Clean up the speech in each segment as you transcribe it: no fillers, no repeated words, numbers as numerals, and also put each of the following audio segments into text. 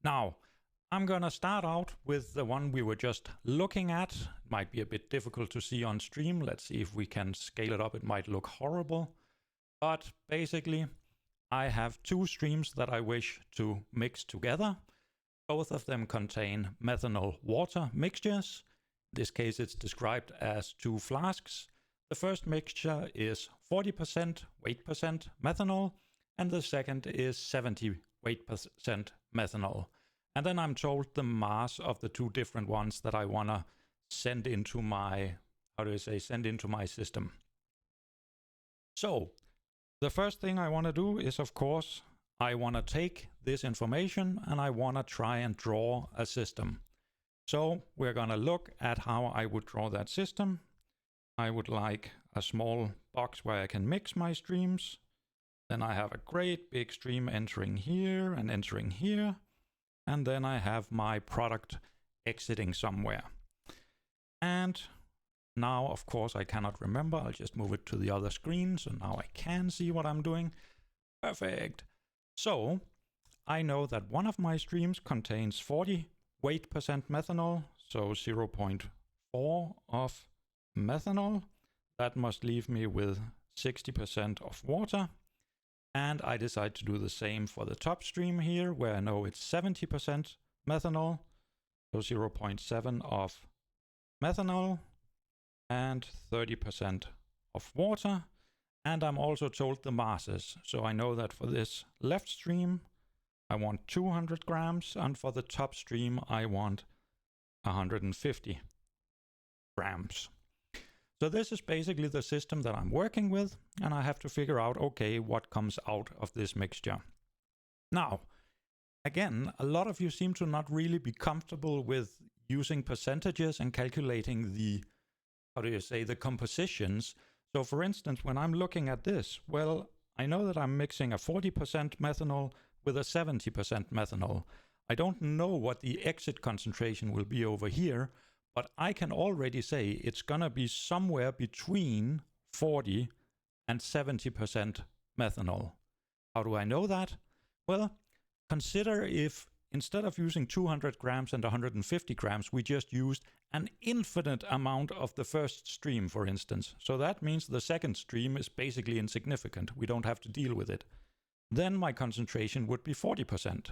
Now, I'm gonna start out with the one we were just looking at. It might be a bit difficult to see on stream. Let's see if we can scale it up. It might look horrible. But basically, I have two streams that I wish to mix together. Both of them contain methanol water mixtures. In this case, it's described as two flasks. The first mixture is 40% weight percent methanol, and the second is 70 weight percent methanol. And then I'm told the mass of the two different ones that I want to send into my, send into my system. So the first thing I want to do is, of course, I want to take this information and I want to try and draw a system. So we're going to look at how I would draw that system. I would like a small box where I can mix my streams. Then I have a great big stream entering here and entering here. And then I have my product exiting somewhere. And now, of course, I cannot remember. I'll just move it to the other screen. So now I can see what I'm doing. Perfect. So I know that one of my streams contains 40 weight percent methanol. So 0.4 of methanol. That must leave me with 60% of water. And I decide to do the same for the top stream here, where I know it's 70% methanol, so 0.7 of methanol and 30% of water. And I'm also told the masses. So I know that for this left stream, I want 200 grams, and for the top stream, I want 150 grams. So this is basically the system that I'm working with, and I have to figure out, okay, what comes out of this mixture. Now, again, a lot of you seem to not really be comfortable with using percentages and calculating the, the compositions. So for instance, when I'm looking at this, well, I know that I'm mixing a 40% methanol with a 70% methanol. I don't know what the exit concentration will be over here, but I can already say it's going to be somewhere between 40 and 70% methanol. How do I know that? Well, consider if instead of using 200 grams and 150 grams, we just used an infinite amount of the first stream, for instance. So that means the second stream is basically insignificant. We don't have to deal with it. Then my concentration would be 40%.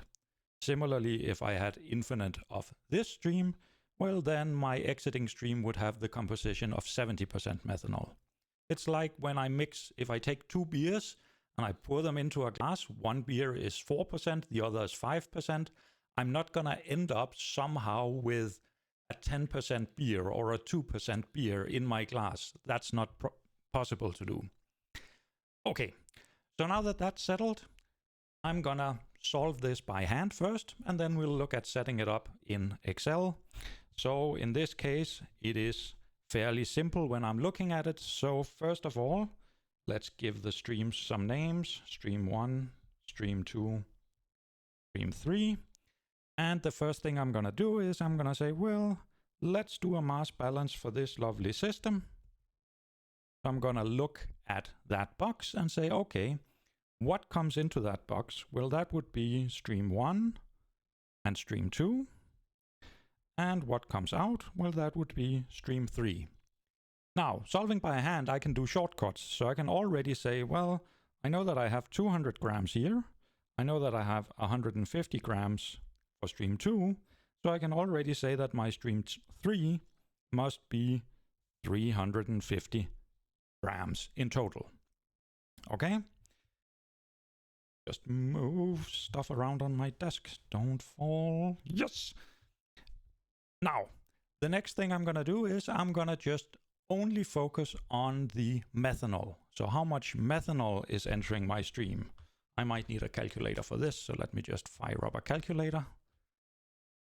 Similarly, if I had infinite of this stream, well, then my exiting stream would have the composition of 70% methanol. It's like when I mix, if I take two beers and I pour them into a glass, one beer is 4%, the other is 5%. I'm not going to end up somehow with a 10% beer or a 2% beer in my glass. That's not possible to do. Okay, so now that that's settled, I'm going to solve this by hand first, and then we'll look at setting it up in Excel. So in this case, it is fairly simple when I'm looking at it. So first of all, let's give the streams some names. Stream 1, Stream 2, Stream 3. And the first thing I'm going to do is I'm going to say, well, let's do a mass balance for this lovely system. So I'm going to look at that box and say, okay, what comes into that box? Well, that would be Stream 1 and Stream 2. And what comes out? Well, that would be Stream 3. Now, solving by hand, I can do shortcuts. So I can already say, well, I know that I have 200 grams here. I know that I have 150 grams for Stream 2. So I can already say that my Stream 3 must be 350 grams in total. Okay? Just move stuff around on my desk. Don't fall. Yes! Now, the next thing I'm going to do is I'm going to just only focus on the methanol. So how much methanol is entering my stream? I might need a calculator for this, so let me just fire up a calculator.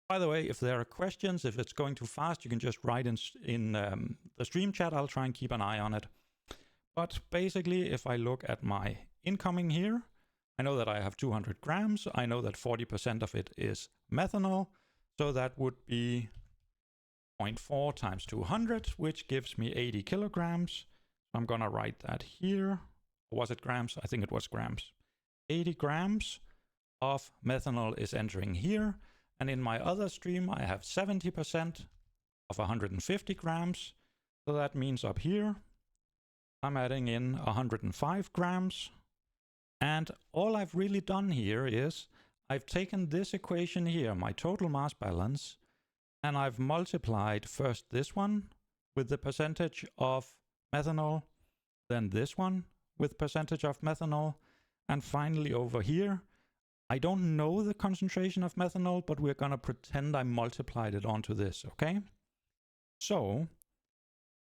By the way, if there are questions, if it's going too fast, you can just write in the stream chat. I'll try and keep an eye on it. But basically, if I look at my incoming here, I know that I have 200 grams. I know that 40% of it is methanol. So that would be 0.4 times 200, which gives me 80 kilograms. So I'm going to write that here. Or was it grams? I think it was grams. 80 grams of methanol is entering here. And in my other stream, I have 70% of 150 grams. So that means up here, I'm adding in 105 grams. And all I've really done here is I've taken this equation here, my total mass balance, and I've multiplied first this one with the percentage of methanol, then this one with percentage of methanol, and finally over here, I don't know the concentration of methanol, but we're going to pretend I multiplied it onto this, okay? So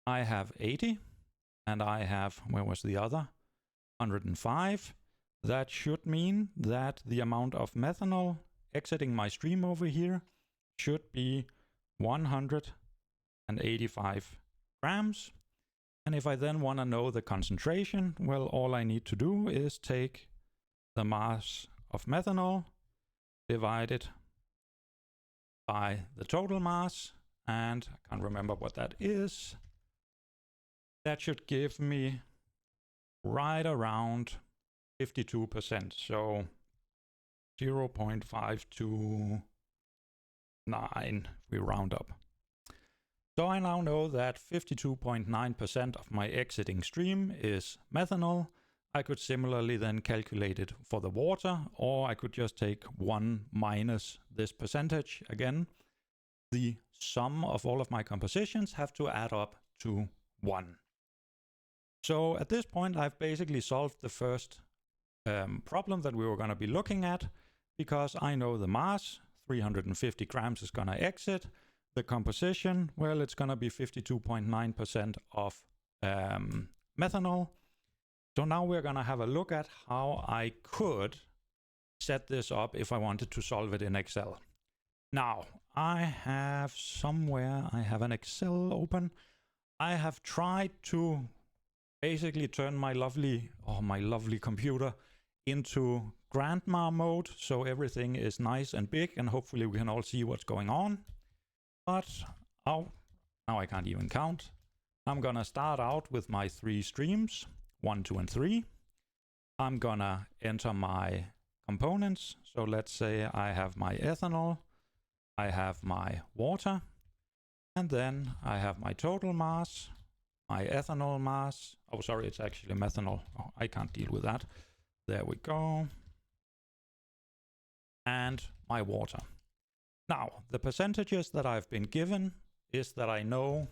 I have 80, and I have, where was the other? 105. That should mean that the amount of methanol exiting my stream over here should be 185 grams. And if I then want to know the concentration, well, all I need to do is take the mass of methanol divided by the total mass, and I can't remember what that is. That should give me right around 52%, so 0.529 if we round up. So I now know that 52.9% of my exiting stream is methanol. I could similarly then calculate it for the water, or I could just take 1 minus this percentage. Again, the sum of all of my compositions have to add up to 1. So at this point, I've basically solved the first problem that we were going to be looking at, because I know the mass, 350 grams is going to exit. The composition, well, it's going to be 52.9% of methanol. So now we're going to have a look at how I could set this up if I wanted to solve it in Excel. Now, I have an Excel open. I have tried to basically turn my lovely computer into grandma mode, so everything is nice and big, and hopefully we can all see what's going on. But now I can't even count. I'm gonna start out with my 3 streams, 1, 2, and 3. I'm gonna enter my components. So let's say I have my ethanol, I have my water, and then I have my total mass, my ethanol mass. Oh, sorry, it's actually methanol. Oh, I can't deal with that. There we go. And my water. Now, the percentages that I've been given is that I know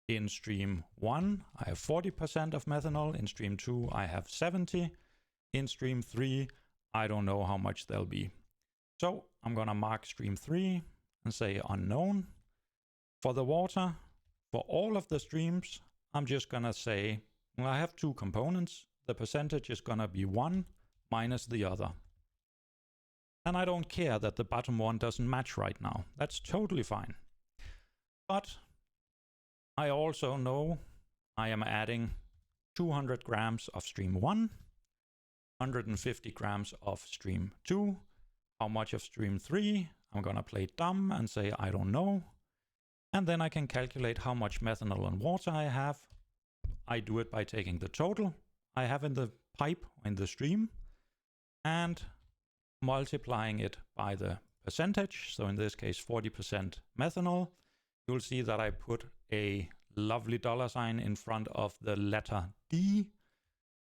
in stream 1, I have 40% of methanol. In stream 2, I have 70. In stream 3, I don't know how much there'll be. So I'm going to mark stream 3 and say unknown. For the water, for all of the streams, I'm just going to say, well, I have 2 components. The percentage is going to be 1 minus the other. And I don't care that the bottom one doesn't match right now. That's totally fine. But I also know I am adding 200 grams of stream 1, 150 grams of stream 2. How much of stream 3? I'm going to play dumb and say I don't know. And then I can calculate how much methanol and water I have. I do it by taking the total I have in the pipe, in the stream, and multiplying it by the percentage. So in this case, 40% methanol. You'll see that I put a lovely $sign in front of the letter D.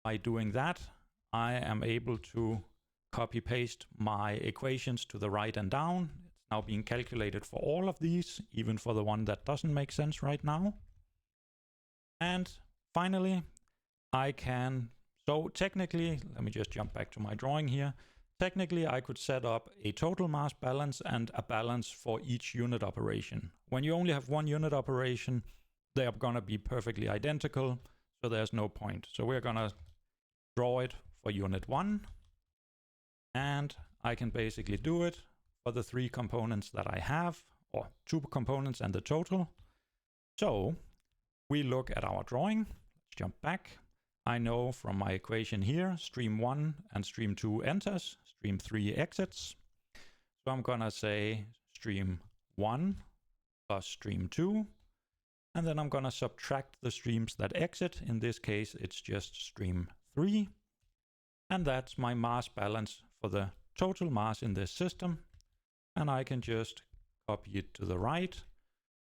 By doing that, I am able to copy paste my equations to the right and down. It's now being calculated for all of these, even for the one that doesn't make sense right now. And finally, I can, so technically, let me just jump back to my drawing here. Technically, I could set up a total mass balance and a balance for each unit operation. When you only have one unit operation, they are going to be perfectly identical, so there's no point. So we're going to draw it for unit 1, and I can basically do it for the 3 components that I have, or 2 components and the total. So we look at our drawing. Let's jump back. I know from my equation here, stream 1 and stream 2 enters, stream 3 exits. So I'm going to say stream 1 plus stream 2. And then I'm going to subtract the streams that exit. In this case, it's just stream 3. And that's my mass balance for the total mass in this system. and I can just copy it to the right.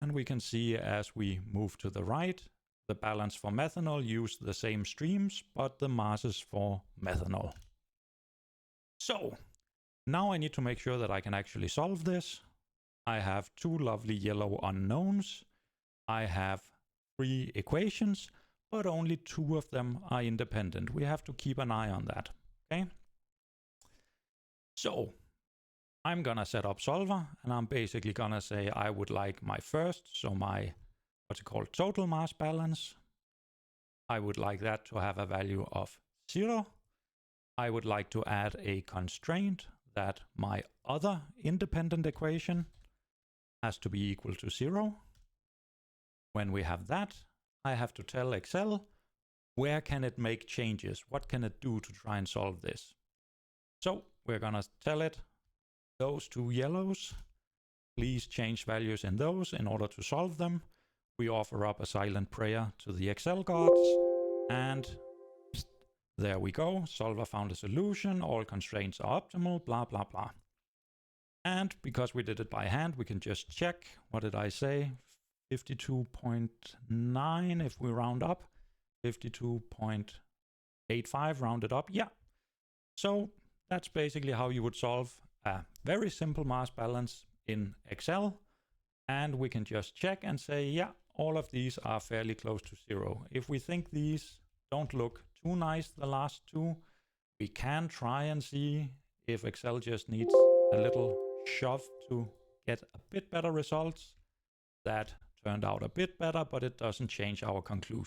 And we can see as we move to the right, the balance for methanol use the same streams, but the masses for methanol. So now I need to make sure that I can actually solve this. I have two lovely yellow unknowns. I have 3 equations, but only 2 of them are independent. We have to keep an eye on that, okay? So I'm gonna set up Solver, and I'm basically gonna say I would like my first, so my, what's it called, total mass balance. I would like that to have a value of 0. I would like to add a constraint that my other independent equation has to be equal to 0. When we have that, I have to tell Excel where can it make changes, what can it do to try and solve this. So we're gonna tell it those 2 yellows, please change values in those in order to solve them. We offer up a silent prayer to the Excel gods, and there we go. Solver found a solution, all constraints are optimal, blah, blah, blah. And because we did it by hand, we can just check. What did I say? 52.9 if we round up. 52.85 rounded up. Yeah. So that's basically how you would solve a very simple mass balance in Excel. And we can just check and say, yeah, all of these are fairly close to 0. If we think these don't look too nice, the last 2, we can try and see if Excel just needs a little shove to get a bit better results. That turned out a bit better, but it doesn't change our conclusion.